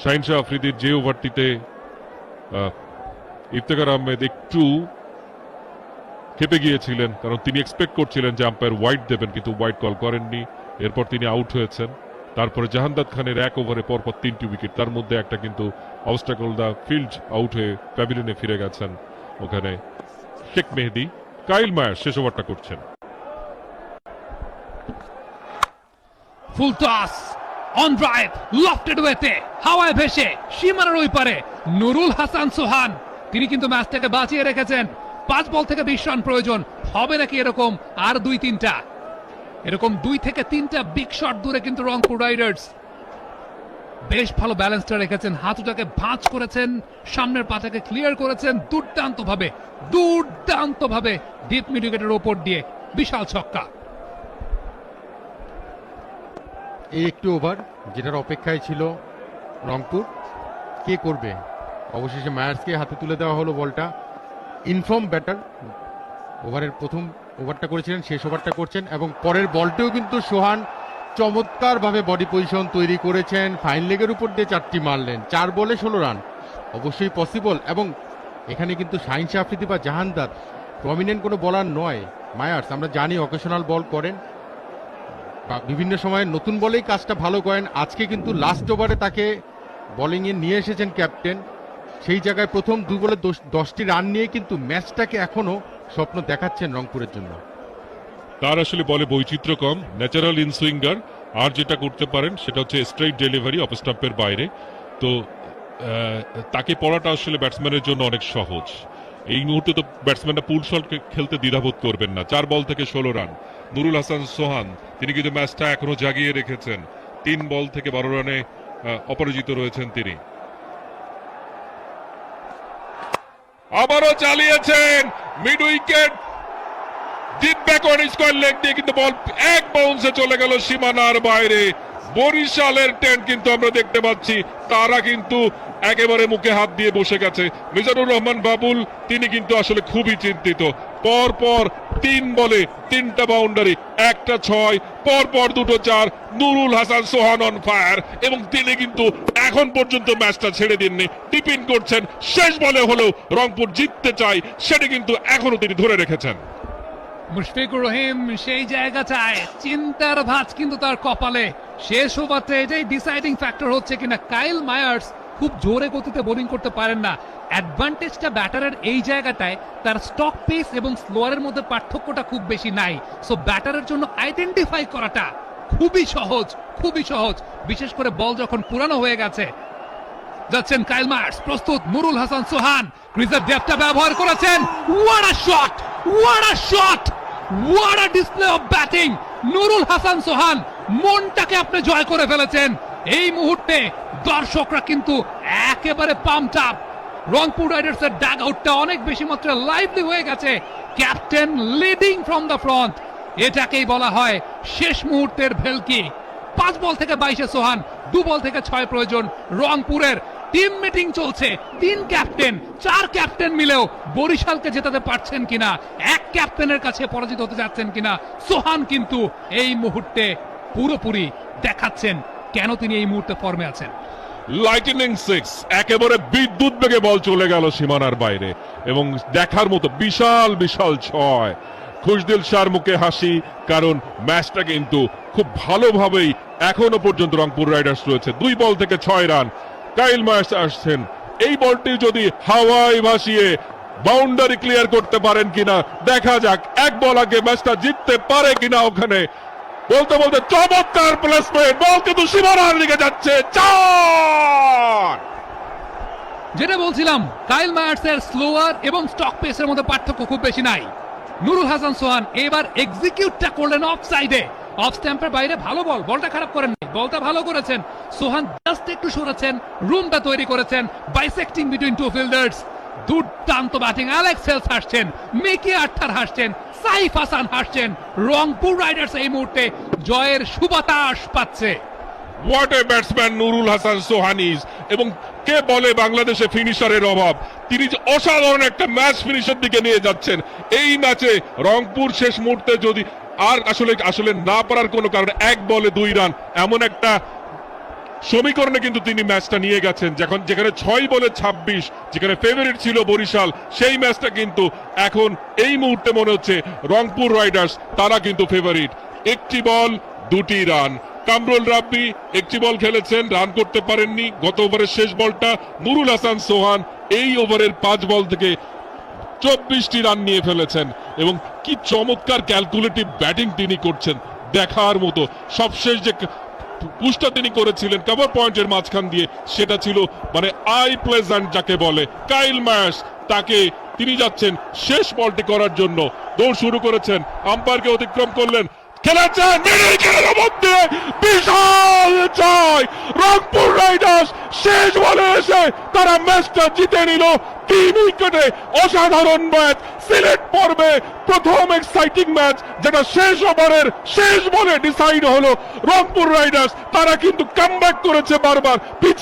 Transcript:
শাহিন শাহ আফ্রিদির যে ওভারটিতে ইফতেখার আহমেদ একটু খেপে গিয়েছিলেন, কারণ তিনি এক্সপেক্ট করছিলেন যে আম্পায়ার ওয়াইড দেবেন, কিন্তু ওয়াইড কল করেননি। এরপর তিনি আউট হয়েছেন। তারপরে জাহানদাদ খানের এক ওভারে পরপর 3টি উইকেট, তার মধ্যে একটা কিন্তু অবস্টাকল দা ফিল্ড আউট হয়ে প্যাভিলিয়নে ফিরে গেছেন। ওখানে শেখ মেহেদী। কাইল মায়ার শেষ ওভারটা করছেন। Full toss on drive lofted ওয়েতে হাওয়ায় ভেসে সীমানার ওই পারে নুরুল হাসান সোহান, তিনি কিন্তু ম্যাচটাকে বাঁচিয়ে রেখেছেন। 5 বল থেকে 20 রান প্রয়োজন। হবে নাকি এরকম আর 2-3টা? এরকম 2 থেকে 3টা বিগ শট দূরে কিন্তু রংপুর রাইডার্স বেশ ভালো ব্যালেন্সটা রেখেছেন। হাতুটাকে ভাঁজ করেছেন, সামনের পাটাকে ক্লিয়ার করেছেন দুর্দান্ত ভাবে ডিপ মিড উইকেটের ওপর দিয়ে বিশাল ছক্কা। এই একটু ওভার যেটার অপেক্ষায় ছিল রংপুর, কে করবে? অবশেষে মায়ার্সকে হাতে তুলে দেওয়া হলো বলটা। ইনফর্ম ব্যাটার, ওভারের প্রথম ওভারটা করেছিলেন, শেষ ওভারটা করছেন, এবং পরের বলটিও কিন্তু সোহান চমৎকারভাবে বডি পজিশন তৈরি করেছেন। ফাইন লেগের উপর দিয়ে 4টি মারলেন, 4 বলে 16 রান, অবশ্যই পসিবল। এবং এখানে কিন্তু শাহিন শাহ আফ্রিদি বা জাহানদাদ প্রমিনেন্ট কোনো বলার নয়। মায়ার্স আমরা জানি অকেশনাল বল করেন, বিভিন্ন সময় নতুন বলেই কাজটা ভালো করেন। আজকে কিন্তু লাস্ট ওভারে তাকে বোলিংয়ে নিয়ে এসেছেন ক্যাপ্টেন। সেই জায়গায় প্রথম 2 বলে 10টি রান নিয়ে কিন্তু ম্যাচটাকে এখনো স্বপ্ন দেখাচ্ছেন রংপুরের জন্য। তার আসলে বলে বৈচিত্র্য কম, ন্যাচারাল ইনসুইঙ্গার। আর যেটা করতে পারেন সেটা হচ্ছে স্ট্রেইট ডেলিভারি অফ স্টাম্পের বাইরে। তো তাকে পড়াটা আসলে ব্যাটসম্যানের জন্য অনেক সহজ। এই মুহূর্তে তো ব্যাটসম্যানরা পুল শট খেলতে দ্বিধাবোধ করবেন না। 4 বল থেকে 16 রান। নুরুল হাসান সোহান তিনি কিন্তু ম্যাচটা এখনো জাগিয়ে রেখেছেন। 3 বল থেকে 12 রানে অপরাজিত রয়েছেন তিনি। আবারও চালিয়েছেন mid wicket, deep backward square leg দিয়ে, কিন্তু বল এক বাউন্সে চলে গেল সীমানার বাইরে। বরিশালের টেন্ট কিন্তু আমরা দেখতে পাচ্ছি, তারা কিন্তু একেবারে মুখে হাত দিয়ে বসে গেছে। মিজানুর রহমান বাবুল তিনি কিন্তু আসলে খুবই চিন্তিত। পর পর 3 বলে 3টা বাউন্ডারি, একটা 6, পর পর 2টো 4। নুরুল হাসান সোহান অন ফায়ার, এবং তিনি কিন্তু এখন পর্যন্ত ম্যাচটা ছেড়ে দেননি, টিপিন করছেন। শেষ বলে হলেও রংপুর জিততে চায়, সেটা কিন্তু এখনো তিনি ধরে রেখেছেন। মুশফিকুর রহিম সেই জায়গাটায় চিন্তার ভাঁজ কিন্তু তার কপালে। শেষ ওভারটা এটাই ডিসাইডিং ফ্যাক্টর হচ্ছে কিনা। কাইল মায়ার্স খুব জোরে গতিতে বোলিং করতে পারেন না। অ্যাডভান্টেজটা ব্যাটারের এই জায়গাটায়, তার স্টক পেস এবং স্লোয়ারের মধ্যে পার্থক্যটা খুব বেশি নাই। সো ব্যাটারের জন্য আইডেন্টিফাই করাটা খুবই সহজ, বিশেষ করে বল যখন পুরানো হয়ে গেছে। যাচ্ছেন কাইল মায়ার্স, প্রস্তুত নুরুল হাসান সোহান, ক্রিজের ডেপটা ব্যবহার করেছেন। What a shot, what a display of batting. Nurul Hasan Sohan মনটাকে আপনি জয় করে ফেলেছেন। এই মুহূর্তে দর্শকরা কিন্তু একেবারে পাম্পড আপ। রংপুর রাইডার্স এর ডাগ আউটটা অনেক বেশি মাত্রায় লাইভলি হয়ে গেছে। Captain leading from the front, এটাকেই বলা হয় শেষ মুহূর্তের ভেলকি। 5 বল থেকে 22-এ সোহান, 2 বল থেকে 6 প্রয়োজন। রংপুরের টিম মিটিং চলছে, 3 ক্যাপ্টেন 4 ক্যাপ্টেন মিলেও বরিশালকে জেতাতে পারছেন কিনা, এক ক্যাপ্টেনের কাছে পরাজিত হতে যাচ্ছেন কিনা। সোহান কিন্তু এই মুহূর্তে পুরোপুরি দেখাচ্ছেন কেন তিনি এই মুহূর্তে ফর্মে আছেন। লাইটনিং 6, একেবারে বিদ্যুৎ বেগে বল চলে গেল সীমানার বাইরে, এবং দেখার মতো বিশাল 6। খুশদিল শাহর মুখে হাসি, কারণ ম্যাচটা কিন্তু খুব ভালোভাবেই এখনো পর্যন্ত রংপুর রাইডার্স রয়েছে। 2 বল থেকে 6 রান। কাইল মায়ার্স আসছেন, এই বলটি যদি হাওয়ায় ভাসিয়ে বাউন্ডারি ক্লিয়ার করতে পারেন কিনা দেখা যাক। 1 বল আগে ম্যাচটা জিততে পারে কিনা। ওখানে বলতে বলতে চমৎকার প্লেসমেন্ট, বল কিন্তু সীমানার দিকে যাচ্ছে। 4। যেটা বলছিলাম, কাইল মায়ার্সের স্লোয়ার এবং স্টক পেসের মধ্যে পার্থক্য খুব বেশি নাই। নুরুল হাসান সোহান এবার এক্সিকিউটটা করলেন অফ সাইডে, অফ স্ট্যাম্পের বাইরে। ভালো বল, বলটা খারাপ করেন, বলটা ভালো করেছেন। সোহান জাস্ট একটু সরেছেন, রুমটা তৈরি করেছেন, বাইসেক্টিং বিটুইন 2 ফিল্ডার্স। দুর্দান্ত ব্যাটিং। অ্যালেক্স হেলস হাসছেন, মিকি আর্থার হাসছেন, সাইফ হাসান হাসছেন। রংপুর রাইডার্স এই মুহূর্তে জয়ের সুবাতাস পাচ্ছে। What a batsman Nurul Hasan Sohan is, এবং কে বলে বাংলাদেশে ফিনিশারের অভাব, তিনি যে অসাধারণ একটা ম্যাচ ফিনিশের দিকে নিয়ে যাচ্ছেন। এই ম্যাচে রংপুর শেষ মুহূর্তে যদি আর আসলে না পারার কোনো কারণে 1 বলে 2 রান, এমন একটা সমীকরণে কিন্তু তিনি ম্যাচটা নিয়ে গেছেন, যেখানে 6 বলে 26 যেখানে ফেভারিট ছিল বরিশাল, সেই ম্যাচটা কিন্তু এখন এই মুহূর্তে মনে হচ্ছে রংপুর রাইডার্স তারা কিন্তু ফেভারিট। একটি বল 2টি রান। কামরুল রাব্বি একটি বল খেলেছেন, রান করতে পারেননি। গত ওভারের শেষ বলটা নুরুল হাসান সোহান এই ওভারের 5 বল থেকে 24টি রান নিয়ে ফেলেছেন এবং কি চমৎকার ক্যালকুলেটিভ ব্যাটিং তিনি করছেন, দেখার মতো। সবশেষ যে পুশটা তিনি করেছিলেন কভার পয়েন্টের মাঝখান দিয়ে, সেটা ছিল মানে আই প্লেজেন্ট যাকে বলে। কাইল মায়ার্স তাকে তিনি যাচ্ছেন শেষ বলটি করার জন্য, দৌড় শুরু করেছেন, আম্পায়ারকে অতিক্রম করলেন, খেলেছেন মিডল মধ্যে, বিশাল জয় রংপুর রাইডার্স। শেষ বলে এসে তারা ম্যাচটা জিতে নিল 3 উইকেটে। অসাধারণ ম্যাচ, সিলেট পর্বে প্রথম এক্সাইটিং ম্যাচ যেটা শেষ ওভারের শেষ বলে ডিসাইড হলো। রংপুর রাইডার্স তারা কিন্তু কামব্যাক করেছে বারবার, পিছিয়ে